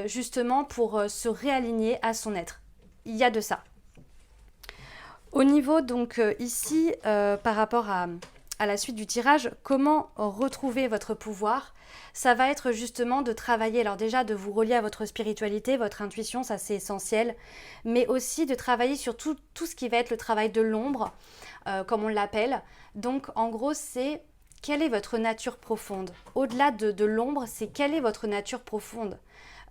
justement pour se réaligner à son être. Il y a de ça. Au niveau donc ici, par rapport à la suite du tirage, comment retrouver votre pouvoir? Ça va être justement de travailler, alors déjà de vous relier à votre spiritualité, votre intuition, ça c'est essentiel, mais aussi de travailler sur tout ce qui va être le travail de l'ombre, comme on l'appelle. Donc en gros c'est quelle est votre nature profonde? Au-delà de l'ombre, c'est quelle est votre nature profonde?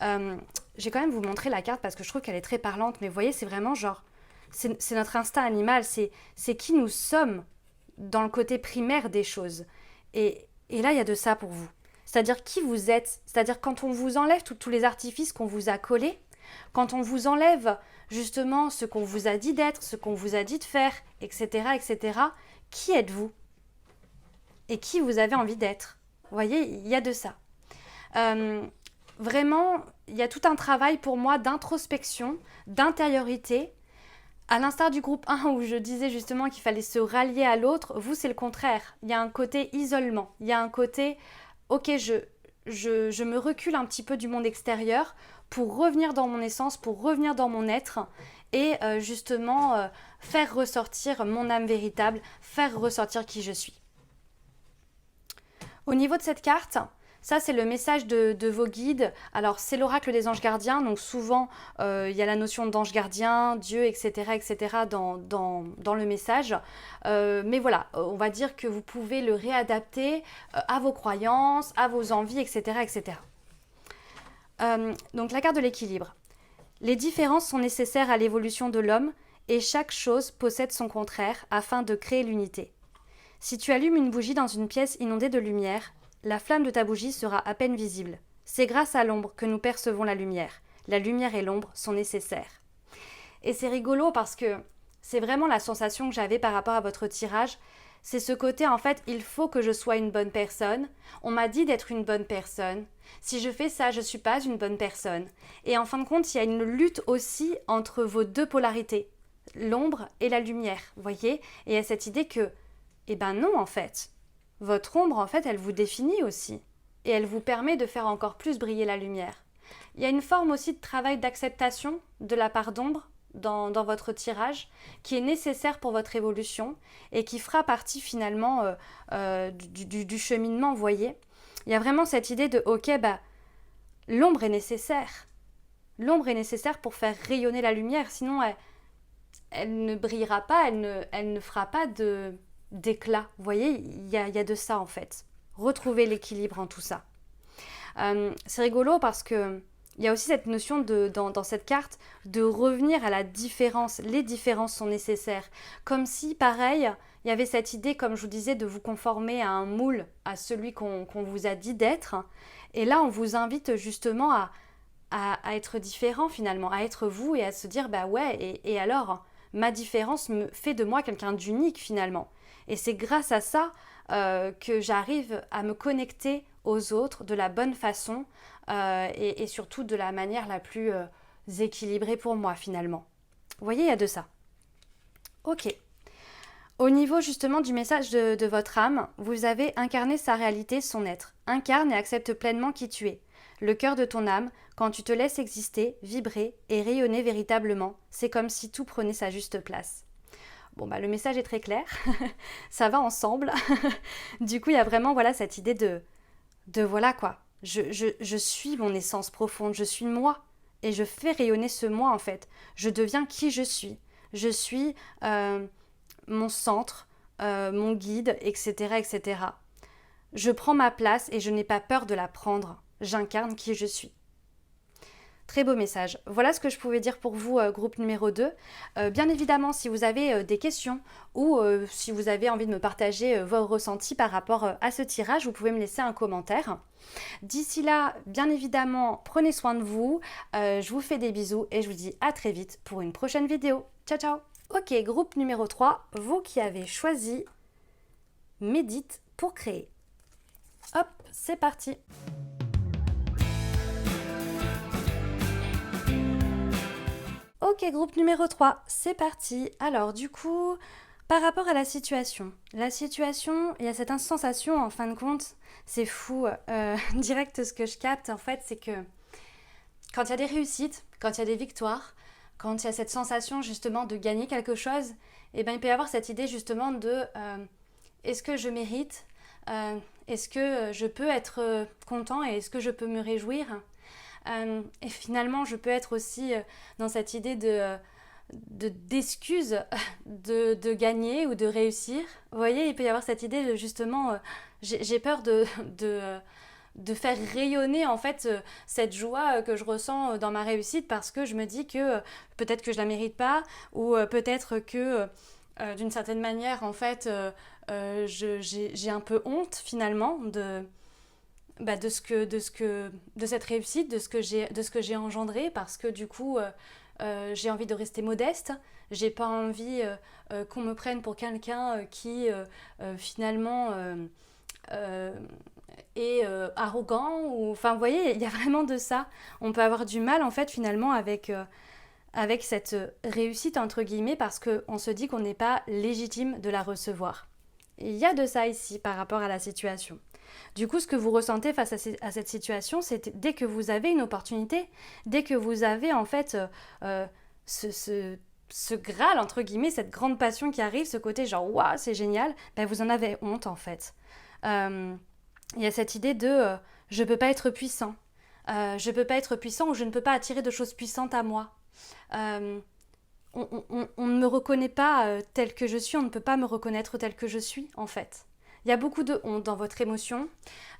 Je vais quand même vous montrer la carte parce que je trouve qu'elle est très parlante, mais vous voyez c'est vraiment genre, c'est notre instinct animal, c'est qui nous sommes dans le côté primaire des choses. Et là, il y a de ça pour vous. C'est-à-dire qui vous êtes. C'est-à-dire quand on vous enlève tous les artifices qu'on vous a collés, quand on vous enlève justement ce qu'on vous a dit d'être, ce qu'on vous a dit de faire, etc., etc., qui êtes-vous? Et qui vous avez envie d'être? Vous voyez, il y a de ça. Vraiment, il y a tout un travail pour moi d'introspection, d'intériorité. À l'instar du groupe 1 où je disais justement qu'il fallait se rallier à l'autre, vous c'est le contraire. Il y a un côté isolement, il y a un côté ok je me recule un petit peu du monde extérieur pour revenir dans mon essence, pour revenir dans mon être et justement faire ressortir mon âme véritable, faire ressortir qui je suis. Au niveau de cette carte, ça, c'est le message de vos guides. Alors, c'est l'oracle des anges gardiens. Donc, souvent, il y a la notion d'ange gardien, Dieu, etc., etc. dans le message. Mais voilà, on va dire que vous pouvez le réadapter à vos croyances, à vos envies, etc., etc. Donc, la carte de l'équilibre. Les différences sont nécessaires à l'évolution de l'homme et chaque chose possède son contraire afin de créer l'unité. Si tu allumes une bougie dans une pièce inondée de lumière, la flamme de ta bougie sera à peine visible. C'est grâce à l'ombre que nous percevons la lumière. La lumière et l'ombre sont nécessaires. Et c'est rigolo parce que c'est vraiment la sensation que j'avais par rapport à votre tirage. C'est ce côté, en fait, il faut que je sois une bonne personne. On m'a dit d'être une bonne personne. Si je fais ça, je ne suis pas une bonne personne. Et en fin de compte, il y a une lutte aussi entre vos deux polarités, l'ombre et la lumière, vous voyez? Et il y a cette idée que, eh ben non, en fait. Votre ombre, en fait, elle vous définit aussi. Et elle vous permet de faire encore plus briller la lumière. Il y a une forme aussi de travail d'acceptation de la part d'ombre dans votre tirage qui est nécessaire pour votre évolution et qui fera partie finalement du cheminement, vous voyez. Il y a vraiment cette idée de, ok, l'ombre est nécessaire. L'ombre est nécessaire pour faire rayonner la lumière, sinon elle ne brillera pas, elle ne fera pas d'éclat. Vous voyez, il y a de ça en fait. Retrouver l'équilibre en tout ça. C'est rigolo parce que il y a aussi cette notion dans cette carte de revenir à la différence. Les différences sont nécessaires. Comme si, pareil, il y avait cette idée, comme je vous disais, de vous conformer à un moule, à celui qu'on vous a dit d'être. Et là, on vous invite justement à être différent finalement, à être vous et à se dire, bah ouais, et alors, ma différence me fait de moi quelqu'un d'unique finalement. Et c'est grâce à ça que j'arrive à me connecter aux autres de la bonne façon et surtout de la manière la plus équilibrée pour moi finalement. Vous voyez, il y a de ça. Ok. Au niveau justement du message de votre âme, vous avez incarné sa réalité, son être. Incarne et accepte pleinement qui tu es. Le cœur de ton âme, quand tu te laisses exister, vibrer et rayonner véritablement, c'est comme si tout prenait sa juste place. Bon, le message est très clair, ça va ensemble. Du coup, il y a vraiment cette idée de voilà quoi. Je suis mon essence profonde, je suis moi. Et je fais rayonner ce moi en fait. Je deviens qui je suis. Je suis mon centre, mon guide, etc., etc. Je prends ma place et je n'ai pas peur de la prendre. J'incarne qui je suis. Très beau message. Voilà ce que je pouvais dire pour vous, groupe numéro 2. Bien évidemment, si vous avez des questions ou si vous avez envie de me partager vos ressentis par rapport à ce tirage, vous pouvez me laisser un commentaire. D'ici là, bien évidemment, prenez soin de vous. Je vous fais des bisous et je vous dis à très vite pour une prochaine vidéo. Ciao, ciao! Ok, groupe numéro 3, vous qui avez choisi Médite pour créer. Hop, c'est parti! Ok, groupe numéro 3, c'est parti. Alors du coup, par rapport à la situation, il y a cette sensation en fin de compte, c'est fou, direct ce que je capte en fait, c'est que quand il y a des réussites, quand il y a des victoires, quand il y a cette sensation justement de gagner quelque chose, eh ben, il peut y avoir cette idée justement de est-ce que je mérite. Est-ce que je peux être content et est-ce que je peux me réjouir. Et finalement, je peux être aussi dans cette idée d'excuse de gagner ou de réussir. Vous voyez, il peut y avoir cette idée de justement, j'ai peur de faire rayonner en fait cette joie que je ressens dans ma réussite parce que je me dis que peut-être que je la mérite pas ou peut-être que d'une certaine manière en fait j'ai un peu honte finalement de cette réussite, de ce que j'ai engendré parce que du coup j'ai envie de rester modeste, j'ai pas envie qu'on me prenne pour quelqu'un qui finalement euh, est arrogant ou enfin vous voyez il y a vraiment de ça. On peut avoir du mal en fait finalement avec cette réussite entre guillemets parce qu'on se dit qu'on n'est pas légitime de la recevoir. Il y a de ça ici par rapport à la situation. Du coup, ce que vous ressentez face à cette situation, c'est dès que vous avez une opportunité, dès que vous avez en fait ce Graal, entre guillemets, cette grande passion qui arrive, ce côté genre waouh, c'est génial, ben vous en avez honte en fait. Il y a cette idée de je peux pas être puissant. Je peux pas être puissant ou je ne peux pas attirer de choses puissantes à moi. Euh, on ne me reconnaît pas tel que je suis, on ne peut pas me reconnaître tel que je suis en fait. Il y a beaucoup de honte dans votre émotion.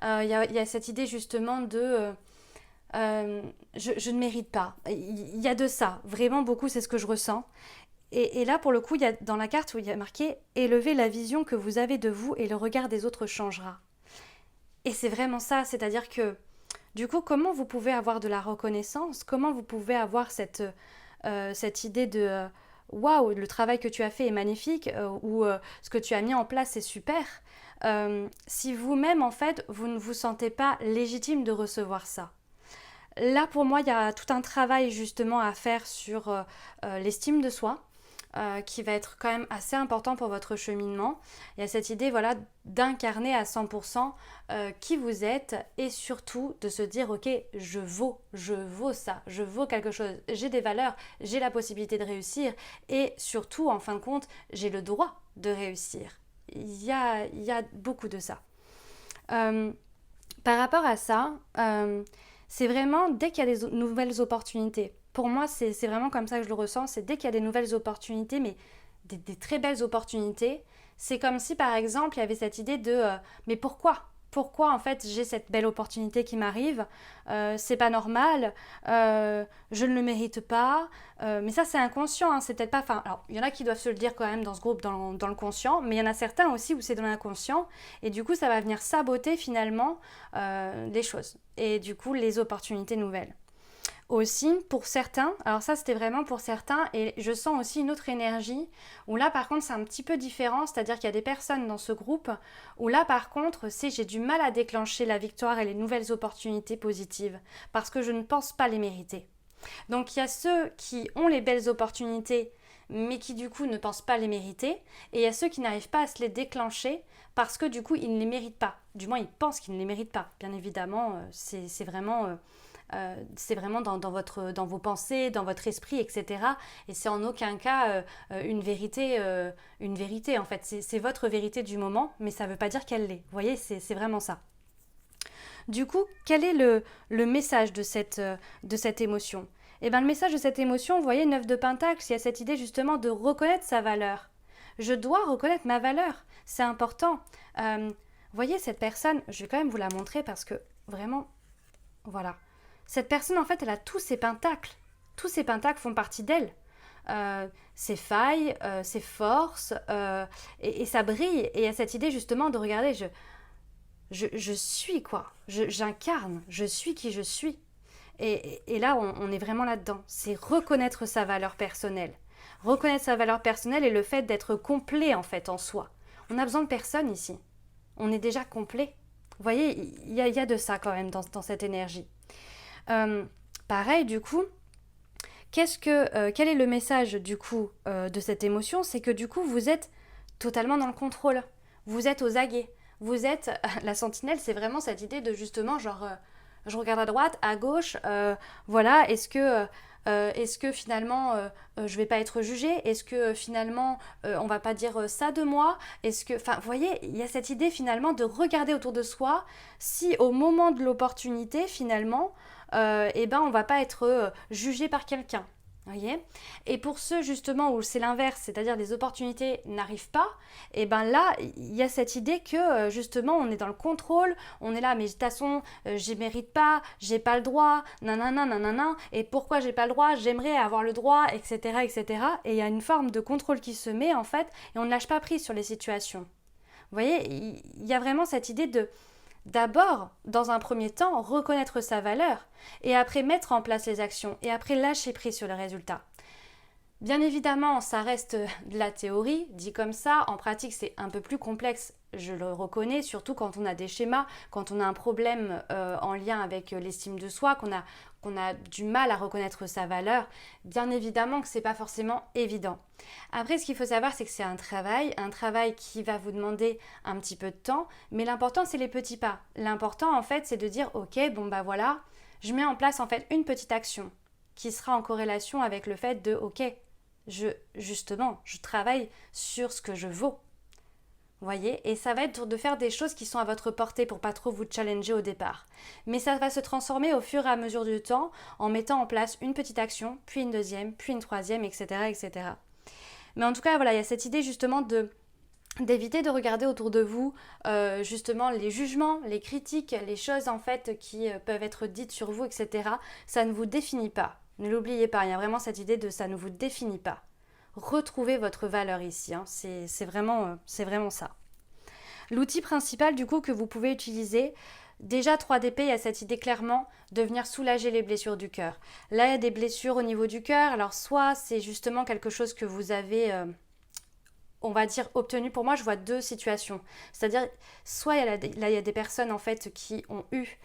Il y a cette idée justement de je ne mérite pas. Il y a de ça, vraiment beaucoup, c'est ce que je ressens. Et là, pour le coup, il y a dans la carte où il y a marqué élevez la vision que vous avez de vous et le regard des autres changera. Et c'est vraiment ça, c'est-à-dire que du coup, comment vous pouvez avoir de la reconnaissance, comment vous pouvez avoir cette idée de waouh, le travail que tu as fait est magnifique ou ce que tu as mis en place est super. Si vous-même, en fait, vous ne vous sentez pas légitime de recevoir ça. Là, pour moi, il y a tout un travail justement à faire sur l'estime de soi. Qui va être quand même assez important pour votre cheminement. Il y a cette idée voilà, d'incarner à 100% qui vous êtes et surtout de se dire ok, je vaux ça, je vaux quelque chose, j'ai des valeurs, j'ai la possibilité de réussir et surtout en fin de compte, j'ai le droit de réussir. Il y a beaucoup de ça. Par rapport à ça, c'est vraiment dès qu'il y a des nouvelles opportunités. Pour moi, c'est vraiment comme ça que je le ressens. C'est dès qu'il y a des nouvelles opportunités, mais des très belles opportunités, c'est comme si par exemple il y avait cette idée de mais pourquoi en fait j'ai cette belle opportunité qui m'arrive, c'est pas normal, je ne le mérite pas, mais ça c'est inconscient, hein, c'est peut-être pas, enfin alors il y en a qui doivent se le dire quand même dans ce groupe dans le conscient, mais il y en a certains aussi où c'est dans l'inconscient et du coup ça va venir saboter finalement les choses et du coup les opportunités nouvelles. Aussi, pour certains, alors ça c'était vraiment pour certains, et je sens aussi une autre énergie, où là par contre c'est un petit peu différent, c'est-à-dire qu'il y a des personnes dans ce groupe, où là par contre c'est j'ai du mal à déclencher la victoire et les nouvelles opportunités positives, parce que je ne pense pas les mériter. Donc il y a ceux qui ont les belles opportunités, mais qui du coup ne pensent pas les mériter, et il y a ceux qui n'arrivent pas à se les déclencher, parce que du coup ils ne les méritent pas, du moins ils pensent qu'ils ne les méritent pas. Bien évidemment, c'est vraiment... c'est vraiment dans vos pensées, dans votre esprit, etc. Et c'est en aucun cas une vérité en fait. C'est votre vérité du moment, mais ça ne veut pas dire qu'elle l'est. Vous voyez, c'est vraiment ça. Du coup, quel est le message de cette émotion? Eh bien, le message de cette émotion, vous voyez, 9 de Pentacle, il y a cette idée justement de reconnaître sa valeur. Je dois reconnaître ma valeur, c'est important. Vous voyez, cette personne, je vais quand même vous la montrer parce que vraiment, voilà. Cette personne, en fait, elle a tous ses pentacles. Tous ses pentacles font partie d'elle. Ses failles, ses forces, et ça brille. Et il y a cette idée justement de regarder, je suis quoi, j'incarne, je suis qui je suis. Et là, on est vraiment là-dedans. C'est reconnaître sa valeur personnelle. Reconnaître sa valeur personnelle et le fait d'être complet en fait en soi. On n'a besoin de personne ici. On est déjà complet. Vous voyez, il y a de ça quand même dans cette énergie. Pareil, du coup, Quel est le message du coup de cette émotion? C'est que du coup vous êtes totalement dans le contrôle, vous êtes aux aguets, vous êtes la sentinelle, c'est vraiment cette idée de justement genre je regarde à droite, à gauche, voilà, est-ce que finalement je vais pas être jugée? Est-ce que finalement on va pas dire ça de moi? Est-ce que, enfin, vous voyez, il y a cette idée finalement de regarder autour de soi si au moment de l'opportunité finalement, eh ben on va pas être jugé par quelqu'un. Voyez. Et pour ceux justement où c'est l'inverse, c'est-à-dire les opportunités n'arrivent pas, et ben là il y a cette idée que justement on est dans le contrôle, on est là mais de toute façon j'y mérite pas, j'ai pas le droit, nanana nanana, et pourquoi j'ai pas le droit, j'aimerais avoir le droit, etc. etc. Et il y a une forme de contrôle qui se met en fait, et on ne lâche pas prise sur les situations. Vous voyez, il y a vraiment cette idée de d'abord, dans un premier temps, reconnaître sa valeur et après mettre en place les actions et après lâcher prise sur le résultat. Bien évidemment, ça reste de la théorie, dit comme ça. En pratique, c'est un peu plus complexe, je le reconnais, surtout quand on a des schémas, quand on a un problème en lien avec l'estime de soi, qu'on a du mal à reconnaître sa valeur. Bien évidemment que c'est pas forcément évident. Après, ce qu'il faut savoir, c'est que c'est un travail qui va vous demander un petit peu de temps, mais l'important, c'est les petits pas. L'important, en fait, c'est de dire, ok, bon bah voilà, je mets en place en fait une petite action qui sera en corrélation avec le fait de, ok, je travaille sur ce que je vaux. Vous voyez, et ça va être de faire des choses qui sont à votre portée pour pas trop vous challenger au départ. Mais ça va se transformer au fur et à mesure du temps en mettant en place une petite action, puis une deuxième, puis une troisième, etc. etc. Mais en tout cas, voilà, il y a cette idée justement d'éviter de regarder autour de vous justement les jugements, les critiques, les choses en fait qui peuvent être dites sur vous, etc. Ça ne vous définit pas. Ne l'oubliez pas, il y a vraiment cette idée de ça ne vous définit pas. Retrouvez votre valeur ici, hein. C'est vraiment ça. L'outil principal du coup que vous pouvez utiliser, déjà 3DP, il y a cette idée clairement de venir soulager les blessures du cœur. Là, il y a des blessures au niveau du cœur, alors soit c'est justement quelque chose que vous avez on va dire obtenu. Pour moi, je vois deux situations. C'est-à-dire, soit il y a des personnes en fait qui ont eu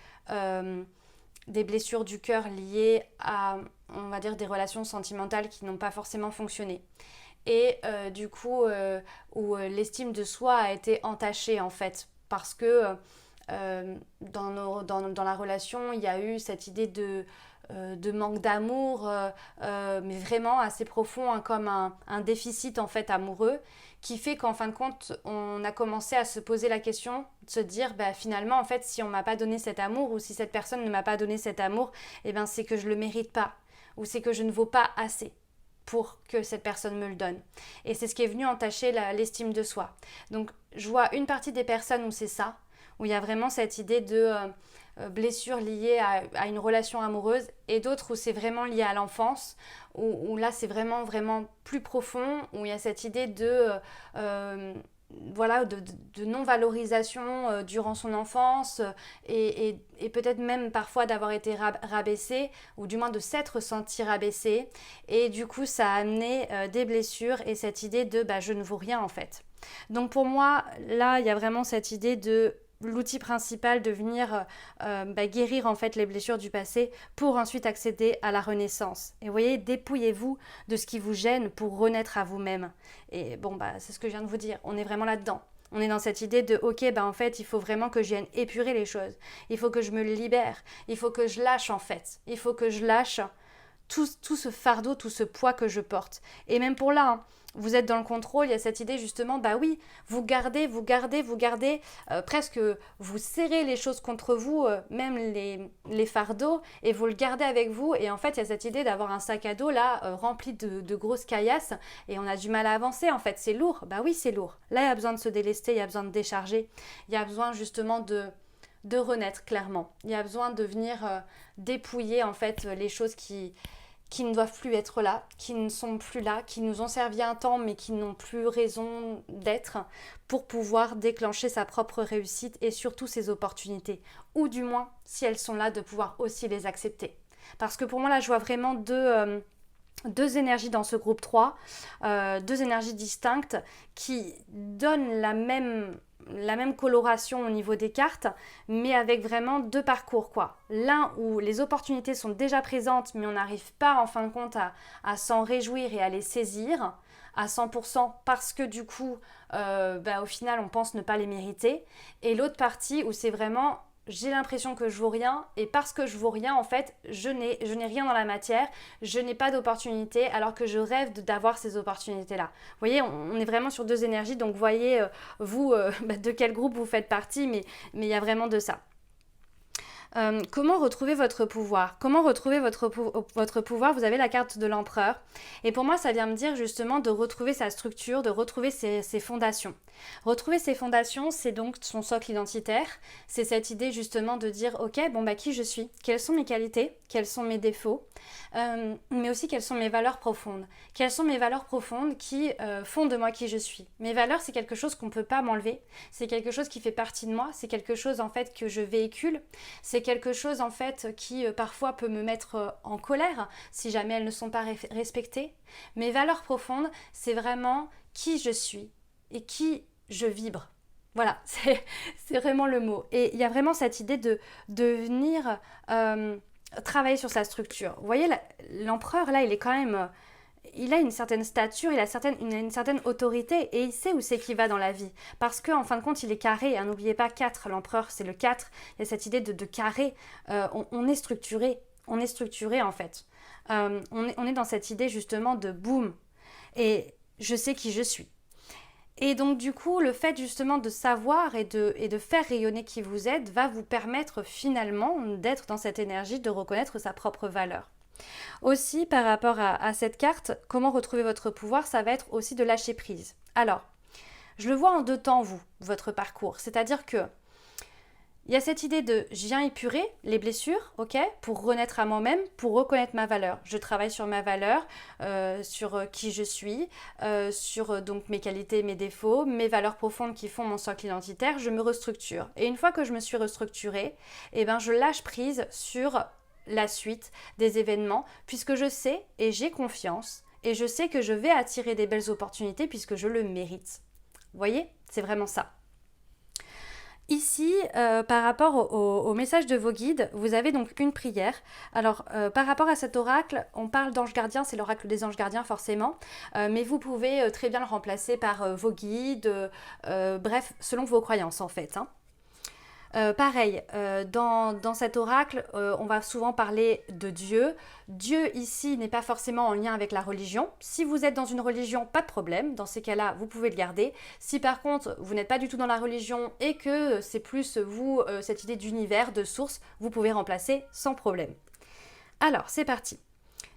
des blessures du cœur liées à, on va dire, des relations sentimentales qui n'ont pas forcément fonctionné. Et du coup, où l'estime de soi a été entachée en fait, parce que dans la relation, il y a eu cette idée de manque d'amour, mais vraiment assez profond, hein, comme un déficit en fait amoureux, qui fait qu'en fin de compte, on a commencé à se poser la question, de se dire bah, finalement en fait si on m'a pas donné cet amour ou si cette personne ne m'a pas donné cet amour, eh ben c'est que je le mérite pas ou c'est que je ne vaux pas assez pour que cette personne me le donne. Et c'est ce qui est venu entacher l'estime de soi. Donc je vois une partie des personnes où c'est ça, où il y a vraiment cette idée de blessure liée à une relation amoureuse, et d'autres où c'est vraiment lié à l'enfance, où là c'est vraiment vraiment plus profond, où il y a cette idée de voilà, de non-valorisation durant son enfance et peut-être même parfois d'avoir été rabaissé ou du moins de s'être senti rabaissé, et du coup ça a amené des blessures et cette idée de bah, je ne vaux rien en fait. Donc pour moi là il y a vraiment cette idée de l'outil principal de venir guérir en fait les blessures du passé pour ensuite accéder à la renaissance. Et vous voyez, dépouillez-vous de ce qui vous gêne pour renaître à vous-même. Et bon, bah c'est ce que je viens de vous dire, on est vraiment là-dedans. On est dans cette idée de ok, bah en fait, il faut vraiment que je vienne épurer les choses. Il faut que je me libère. Il faut que je lâche en fait. Il faut que je lâche tout ce fardeau, tout ce poids que je porte. Et même pour là, hein, vous êtes dans le contrôle, il y a cette idée justement, bah oui, vous gardez, presque vous serrez les choses contre vous, même les fardeaux, et vous le gardez avec vous. Et en fait, il y a cette idée d'avoir un sac à dos là, rempli de grosses caillasses, et on a du mal à avancer. En fait, c'est lourd. Bah oui, c'est lourd. Là, il y a besoin de se délester, il y a besoin de décharger, il y a besoin justement de renaître clairement. Il y a besoin de venir dépouiller en fait les choses qui ne doivent plus être là, qui ne sont plus là, qui nous ont servi un temps mais qui n'ont plus raison d'être, pour pouvoir déclencher sa propre réussite et surtout ses opportunités. Ou du moins, si elles sont là, de pouvoir aussi les accepter. Parce que pour moi là, je vois vraiment deux énergies dans ce groupe 3, deux énergies distinctes qui donnent la même la même coloration au niveau des cartes, mais avec vraiment deux parcours, quoi. L'un où les opportunités sont déjà présentes, mais on n'arrive pas en fin de compte à s'en réjouir et à les saisir à 100% parce que du coup, au final, on pense ne pas les mériter. Et l'autre partie où c'est vraiment j'ai l'impression que je vaux rien et parce que je vaux rien en fait je n'ai rien dans la matière, je n'ai pas d'opportunité alors que je rêve d'avoir ces opportunités là. Vous voyez, on est vraiment sur deux énergies, donc voyez vous de quel groupe vous faites partie, mais il y a vraiment de ça. Comment retrouver votre pouvoir? Comment retrouver votre pouvoir? Vous avez la carte de l'empereur. Et pour moi, ça vient me dire justement de retrouver sa structure, de retrouver ses fondations. Retrouver ses fondations, c'est donc son socle identitaire. C'est cette idée justement de dire, ok, qui je suis? Quelles sont mes qualités? Quels sont mes défauts? Mais aussi quelles sont mes valeurs profondes? Quelles sont mes valeurs profondes qui font de moi qui je suis? Mes valeurs, c'est quelque chose qu'on ne peut pas m'enlever. C'est quelque chose qui fait partie de moi. C'est quelque chose en fait que je véhicule. C'est quelque chose en fait qui parfois peut me mettre en colère si jamais elles ne sont pas respectées. Mes valeurs profondes, c'est vraiment qui je suis et qui je vibre. Voilà, c'est vraiment le mot. Et il y a vraiment cette idée de venir travailler sur sa structure. Vous voyez, l'empereur là, il est quand même... il a une certaine stature, il a une certaine autorité et il sait où c'est qu'il va dans la vie. Parce qu'en fin de compte, il est carré. Hein, n'oubliez pas 4, l'empereur, c'est le 4. Il y a cette idée de carré. On est structuré. On est structuré en fait. On est dans cette idée justement de boum. Et je sais qui je suis. Et donc du coup, le fait justement de savoir et de faire rayonner qui vous êtes va vous permettre finalement d'être dans cette énergie, de reconnaître sa propre valeur. Aussi, par rapport à cette carte, comment retrouver votre pouvoir, ça va être aussi de lâcher prise. Alors, je le vois en deux temps, votre parcours. C'est-à-dire que il y a cette idée de je viens épurer les blessures, ok, pour renaître à moi-même, pour reconnaître ma valeur. Je travaille sur ma valeur, sur qui je suis, sur donc mes qualités, mes défauts, mes valeurs profondes qui font mon socle identitaire. Je me restructure. Et une fois que je me suis restructurée, je lâche prise sur la suite des événements, puisque je sais et j'ai confiance et je sais que je vais attirer des belles opportunités puisque je le mérite. Vous voyez, c'est vraiment ça. Ici, par rapport au message de vos guides, vous avez donc une prière. Alors, par rapport à cet oracle, on parle d'ange gardien, c'est l'oracle des anges gardiens forcément, mais vous pouvez très bien le remplacer par vos guides, bref, selon vos croyances en fait. Hein. Pareil, dans cet oracle, on va souvent parler de Dieu. Dieu ici n'est pas forcément en lien avec la religion. Si vous êtes dans une religion, pas de problème. Dans ces cas-là, vous pouvez le garder. Si par contre, vous n'êtes pas du tout dans la religion et que c'est plus vous, cette idée d'univers, de source, vous pouvez remplacer sans problème. Alors, c'est parti.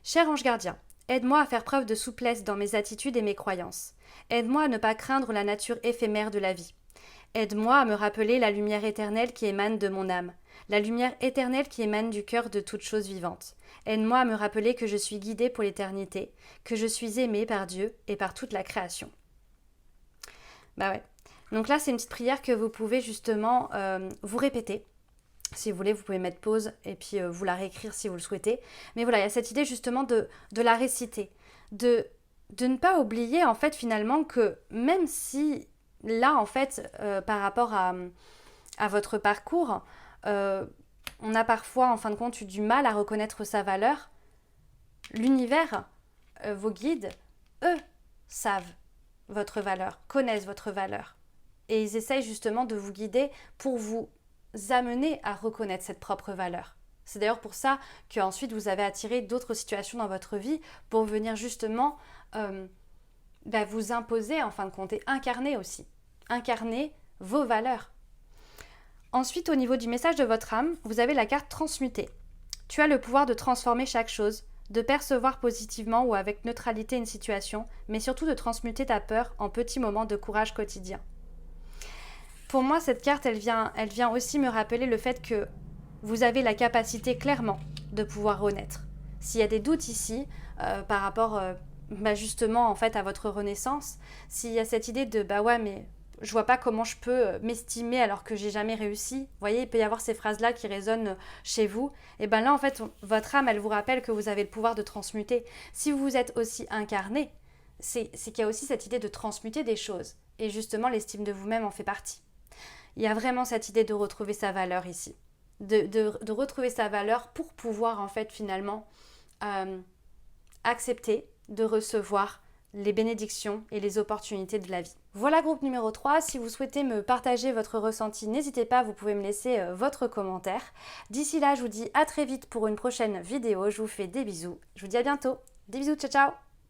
Cher ange gardien, aide-moi à faire preuve de souplesse dans mes attitudes et mes croyances. Aide-moi à ne pas craindre la nature éphémère de la vie. Aide-moi à me rappeler la lumière éternelle qui émane de mon âme, la lumière éternelle qui émane du cœur de toute chose vivante. Aide-moi à me rappeler que je suis guidée pour l'éternité, que je suis aimée par Dieu et par toute la création. Bah ouais. Donc là, c'est une petite prière que vous pouvez justement vous répéter. Si vous voulez, vous pouvez mettre pause et puis vous la réécrire si vous le souhaitez. Mais voilà, il y a cette idée justement de la réciter, de ne pas oublier en fait finalement que même si là, en fait, par rapport à votre parcours, on a parfois, en fin de compte, eu du mal à reconnaître sa valeur. L'univers, vos guides, eux, savent votre valeur, connaissent votre valeur. Et ils essayent justement de vous guider pour vous amener à reconnaître cette propre valeur. C'est d'ailleurs pour ça qu'ensuite vous avez attiré d'autres situations dans votre vie pour venir justement vous imposer en fin de compte et incarner aussi. Incarner vos valeurs. Ensuite, au niveau du message de votre âme, vous avez la carte transmuter. Tu as le pouvoir de transformer chaque chose, de percevoir positivement ou avec neutralité une situation, mais surtout de transmuter ta peur en petits moments de courage quotidien. Pour moi, cette carte, elle vient aussi me rappeler le fait que vous avez la capacité clairement de pouvoir renaître. S'il y a des doutes ici par rapport justement en fait à votre renaissance, s'il y a cette idée de mais je vois pas comment je peux m'estimer alors que j'ai jamais réussi. Vous voyez, il peut y avoir ces phrases-là qui résonnent chez vous. Et là, en fait, votre âme, elle vous rappelle que vous avez le pouvoir de transmuter. Si vous vous êtes aussi incarné, c'est qu'il y a aussi cette idée de transmuter des choses. Et justement, l'estime de vous-même en fait partie. Il y a vraiment cette idée de retrouver sa valeur ici. De retrouver sa valeur pour pouvoir en fait finalement accepter de recevoir les bénédictions et les opportunités de la vie. Voilà, groupe numéro 3. Si vous souhaitez me partager votre ressenti, n'hésitez pas, vous pouvez me laisser votre commentaire. D'ici là, je vous dis à très vite pour une prochaine vidéo. Je vous fais des bisous. Je vous dis à bientôt. Des bisous, ciao ciao.